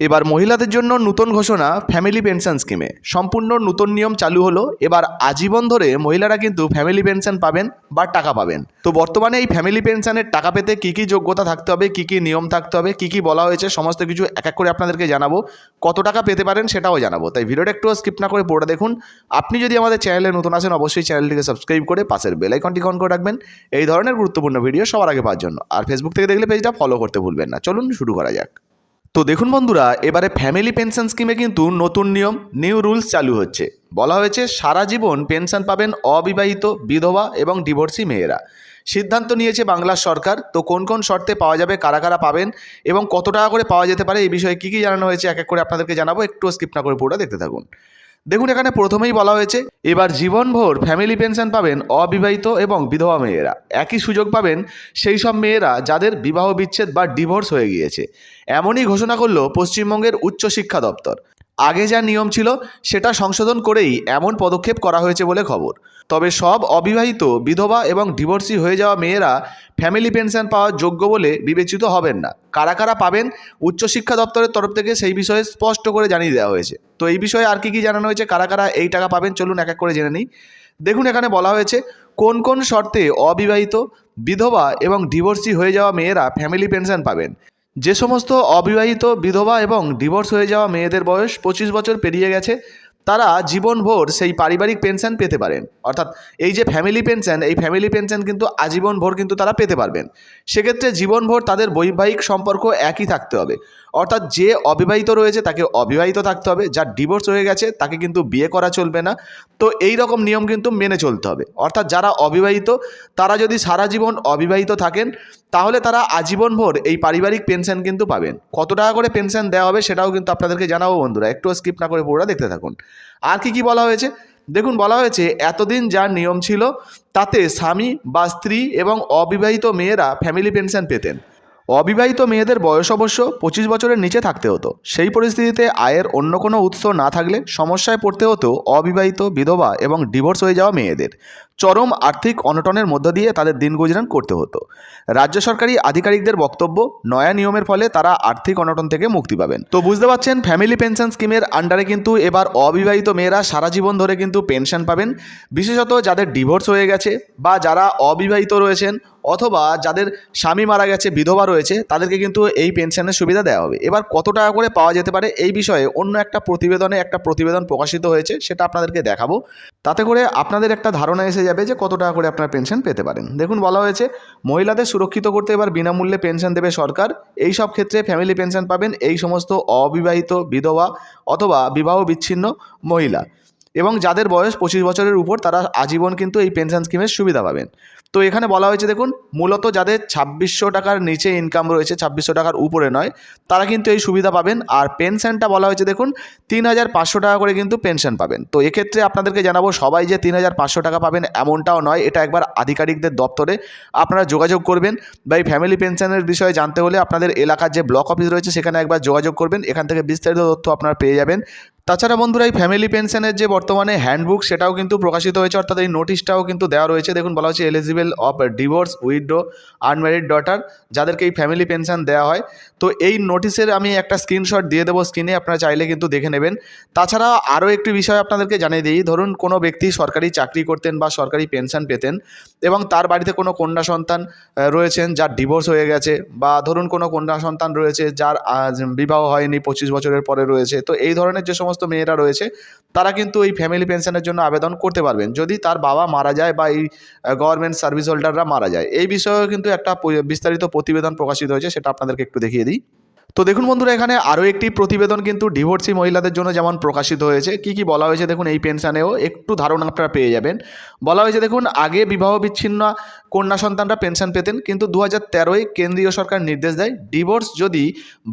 এবার মহিলাদের জন্য নতুন ঘোষণা ফ্যামিলি পেনশন স্কিমে সম্পূর্ণ নতুন নিয়ম চালু হলো। এবার আজীবন ধরে মহিলারা কিন্তু ফ্যামিলি পেনশন পাবেন বা টাকা পাবেন। তো বর্তমানে এই ফ্যামিলি পেনশনের টাকা পেতে কী কী যোগ্যতা থাকতে হবে, কী কী নিয়ম থাকতে হবে, কী কী বলা হয়েছে, সমস্ত কিছু এক এক করে আপনাদেরকে জানাবো। কত টাকা পেতে পারেন সেটাও জানাবো, তাই ভিডিওটা একটু স্কিপ না করে পুরোটা দেখুন। আপনি যদি আমাদের চ্যানেলে নতুন আসেন অবশ্যই চ্যানেলটিকে সাবস্ক্রাইব করে পাশের বেল আইকনটি অন করে রাখবেন এই ধরনের গুরুত্বপূর্ণ ভিডিও সবার আগে পাওয়ার জন্য। আর ফেসবুক থেকে দেখলে পেজটা ফলো করতে ভুলবেন না। চলুন শুরু করা যাক। তো দেখুন বন্ধুরা, এবারে ফ্যামিলি পেনশন স্কিমে কিন্তু নতুন নিয়ম, নিউ রুলস চালু হচ্ছে। বলা হয়েছে সারা জীবন পেনশন পাবেন অবিবাহিত, বিধবা এবং ডিভোর্সি মেয়েরা। সিদ্ধান্ত নিয়েছে বাংলার সরকার। তো কোন কোন শর্তে পাওয়া যাবে, কারা কারা পাবেন এবং কত টাকা করে পাওয়া যেতে পারে, এই বিষয়ে কী কী জানানো হয়েছে এক এক করে আপনাদেরকে জানাবো। একটু স্কিপ না করে পুরোটা দেখতে থাকুন। দেখুন, এখানে প্রথমেই বলা হয়েছে এবার জীবনভর ফ্যামিলি পেনশন পাবেন অবিবাহিত এবং বিধবা মেয়েরা। একই সুযোগ পাবেন সেই সব মেয়েরা যাদের বিবাহ বিচ্ছেদ বা ডিভোর্স হয়ে গিয়েছে। এমনই ঘোষণা করলো পশ্চিমবঙ্গের উচ্চশিক্ষা দপ্তর। আগে যা নিয়ম ছিল সেটা সংশোধন করেই এমন পদক্ষেপ করা হয়েছে বলে খবর। তবে সব অবিবাহিত, বিধবা এবং ডিভোর্সি হয়ে যাওয়া মেয়েরা ফ্যামিলি পেনশন পাওয়ার যোগ্য বলে বিবেচিত হবেন না। কারা কারা পাবেন উচ্চশিক্ষা দপ্তরের তরফ থেকে সেই বিষয়ে স্পষ্ট করে জানিয়ে দেওয়া হয়েছে। তো এই বিষয়ে আর কি জানানো হয়েছে, কারা কারা এই টাকা পাবেন, চলুন এক এক করে জেনে নিই। দেখুন, এখানে বলা হয়েছে কোন কোন শর্তে অবিবাহিত, বিধবা এবং ডিভোর্সি হয়ে যাওয়া মেয়েরা ফ্যামিলি পেনশন পাবেন। যে সমস্ত অবিবাহিত, বিধবা এবং ডিভোর্স হয়ে যাওয়া মেয়েদের বয়স 25 বছর পেরিয়ে গেছে তারা জীবনভর সেই পারিবারিক পেনশন পেতে পারেন। অর্থাৎ এই যে ফ্যামিলি পেনশন, এই ফ্যামিলি পেনশন কিন্তু আজীবনভর কিন্তু তারা পেতে পারবেন। সেক্ষেত্রে জীবনভর তাদের বৈবাহিক সম্পর্ক একই থাকতে হবে। অর্থাৎ যে অবিবাহিত রয়েছে তাকে অবিবাহিত থাকতে হবে, যার ডিভোর্স হয়ে গেছে তাকে কিন্তু বিয়ে করা চলবে না। তো এই রকম নিয়ম কিন্তু মেনে চলতে হবে। অর্থাৎ যারা অবিবাহিত তারা যদি সারা জীবন অবিবাহিত থাকেন তাহলে তারা আজীবনভর এই পারিবারিক পেনশন কিন্তু পাবেন। কত টাকা করে পেনশন দেওয়া হবে সেটাও কিন্তু আপনাদেরকে জানাবো বন্ধুরা, একটু স্কিপ না করে পুরোটা দেখতে থাকুন। আর কি কি বলা হয়েছে দেখুন, বলা হয়েছে এতদিন যার নিয়ম ছিল তাতে স্বামী বা স্ত্রী এবং অবিবাহিত মেয়েরা ফ্যামিলি পেনশন পেতেন। অবিবাহিত মেয়েদের বয়স অবশ্য 25 বছরের নিচে থাকতে হতো। সেই পরিস্থিতিতে আয়ের অন্য কোনো উৎস না থাকলে সমস্যায় পড়তে হতো অবিবাহিত, বিধবা এবং ডিভোর্স হয়ে যাওয়া মেয়েদের। চরম আর্থিক অনটনের মধ্য দিয়ে তাদের দিন গুজরান করতে হতো। রাজ্য সরকারি আধিকারিকদের বক্তব্য, নয়া নিয়মের ফলে তারা আর্থিক অনটন থেকে মুক্তি পাবেন। তো বুঝতে পারছেন, ফ্যামিলি পেনশন স্কিমের আন্ডারে কিন্তু এবার অবিবাহিত মেয়েরা সারা জীবন ধরে কিন্তু পেনশন পাবেন। বিশেষত যাদের ডিভোর্স হয়ে গেছে বা যারা অবিবাহিত রয়েছেন অথবা যাদের স্বামী মারা গেছে, বিধবা রয়েছে, তাদেরকে কিন্তু এই পেনশনের সুবিধা দেওয়া হবে। এবার কত টাকা করে পাওয়া যেতে পারে এই বিষয়ে অন্য একটা প্রতিবেদন প্রকাশিত হয়েছে, সেটা আপনাদেরকে দেখাবো। তাতে করে আপনাদের একটা ধারণা এসে যাবে যে কত টাকা করে আপনারা পেনশন পেতে পারেন। দেখুন, বলা হয়েছে মহিলাদের সুরক্ষিত করতে এবার বিনামূল্যে পেনশন দেবে সরকার। এই সব ক্ষেত্রে ফ্যামিলি পেনশন পাবেন এই সমস্ত অবিবাহিত, বিধবা অথবা বিবাহ বিচ্ছিন্ন মহিলা এবং যাদের বয়স 25 বছরের উপর, তারা আজীবন কিন্তু এই পেনশন স্কিমের সুবিধা পাবেন। তো এখানে বলা হয়েছে দেখুন, মূলত যাদের 2600 টাকার নিচে ইনকাম রয়েছে, 2600 টাকার উপরে নয়, তারা কিন্তু এই সুবিধা পাবেন। আর পেনশনটা বলা হয়েছে দেখুন 3500 টাকা করে কিন্তু পেনশন পাবেন। তো এক্ষেত্রে আপনাদেরকে জানাবো, সবাই যে 3500 টাকা পাবেন এমনটাও নয়। এটা একবার আধিকারিকদের দপ্তরে আপনারা যোগাযোগ করবেন বা এই ফ্যামিলি পেনশনের বিষয়ে জানতে হলে আপনাদের এলাকার যে ব্লক অফিস রয়েছে সেখানে একবার যোগাযোগ করবেন, এখান থেকে বিস্তারিত তথ্য আপনারা পেয়ে যাবেন। তাছাড়া বন্ধুরা, এই ফ্যামিলি পেনশনের যে বর্তমানে হ্যান্ডবুক সেটাও কিন্তু প্রকাশিত হয়েছে, অর্থাৎ এই নোটিশটাও কিন্তু দেওয়া রয়েছে। দেখুন, বলা হচ্ছে eligible of divorce, widow, unmarried daughter, যাদেরকে এই ফ্যামিলি পেনশন দেওয়া হয়। তো এই নোটিশের আমি একটা স্ক্রিনশট দিয়ে দেবো স্ক্রিনে, আপনারা চাইলে কিন্তু দেখে নেবেন। তাছাড়া আরও একটি বিষয় আপনাদেরকে জানিয়ে দিই, ধরুন কোনো ব্যক্তি সরকারি চাকরি করতেন বা সরকারি পেনশন পেতেন এবং তার বাড়িতে কোনো কন্যা সন্তান রয়েছেন যার ডিভোর্স হয়ে গেছে, বা ধরুন কোনো কন্যা সন্তান রয়েছে যার বিবাহ হয়নি, 25 বছরের পরে রয়েছে। তো এই ধরনের যে সমস্ত মেয়েরা রয়েছে তারা কিন্তু এই ফ্যামিলি পেনশনের জন্য আবেদন করতে পারবেন যদি তার বাবা মারা যায় বা এই গভর্নমেন্ট সার্ভিস হোল্ডাররা মারা যায়। এই বিষয়েও কিন্তু একটা বিস্তারিত প্রতিবেদন প্রকাশিত হয়েছে, সেটা আপনাদেরকে একটু দেখিয়ে দিই। তো দেখুন বন্ধুরা, এখানে আরও একটি প্রতিবেদন কিন্তু ডিভোর্সি মহিলাদের জন্য যেমন প্রকাশিত হয়েছে। কি কি বলা হয়েছে দেখুন, এই পেনশনেও একটু ধারণা আপনারা পেয়ে যাবেন। বলা হয়েছে দেখুন, আগে বিবাহ বিচ্ছিন্ন কন্যা সন্তানরা পেনশন পেতেন, কিন্তু 2013-এ কেন্দ্রীয় সরকার নির্দেশ দেয় ডিভোর্স যদি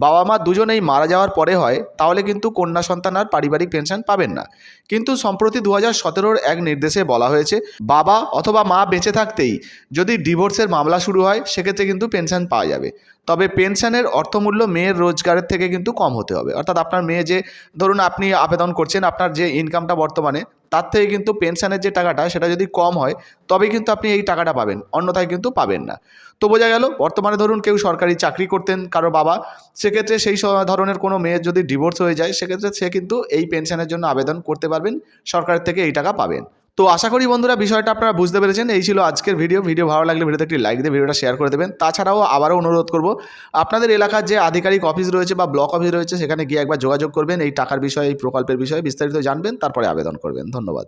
বাবা মা দুজনেই মারা যাওয়ার পরে হয় তাহলে কিন্তু কন্যা সন্তান আর পারিবারিক পেনশন পাবেন না। কিন্তু সম্প্রতি 2017-র এক নির্দেশে বলা হয়েছে বাবা অথবা মা বেঁচে থাকতেই যদি ডিভোর্সের মামলা শুরু হয় সেক্ষেত্রে কিন্তু পেনশন পাওয়া যাবে। তবে পেনশনের অর্থমূল্য মেয়ের রোজগারের থেকে কিন্তু কম হতে হবে। অর্থাৎ আপনার মেয়ে যে ধরুন আপনি আবেদন করছেন, আপনার যে ইনকামটা বর্তমানে তার থেকে কিন্তু পেনশনের যে টাকাটা সেটা যদি কম হয় তবেই কিন্তু আপনি এই টাকাটা পাবেন, অন্যথায় কিন্তু পাবেন না। তো বোঝা গেল বর্তমানে ধরুন কেউ সরকারি চাকরি করতেন কারো বাবা, সেক্ষেত্রে সেই ধরনের কোনো মেয়ের যদি ডিভোর্স হয়ে যায় সেক্ষেত্রে সে কিন্তু এই পেনশনের জন্য আবেদন করতে পারবেন, সরকারের থেকে এই টাকা পাবেন। তো আশা করি বন্ধুরা বিষয়টা আপনারা বুঝতে পেরেছেন। এই ছিল আজকের ভিডিও ভালো লাগলে ভিডিওতে একটি লাইক দিয়ে ভিডিওটা শেয়ার করে দেবেন। তাছাড়াও আবারও অনুরোধ করব, আপনাদের এলাকার যে আধিকারিক অফিস রয়েছে বা ব্লক অফিস রয়েছে সেখানে গিয়ে একবার যোগাযোগ করবেন, এই টাকার বিষয়ে, এই প্রকল্পের বিষয়ে বিস্তারিত জানবেন, তারপরে আবেদন করবেন। ধন্যবাদ।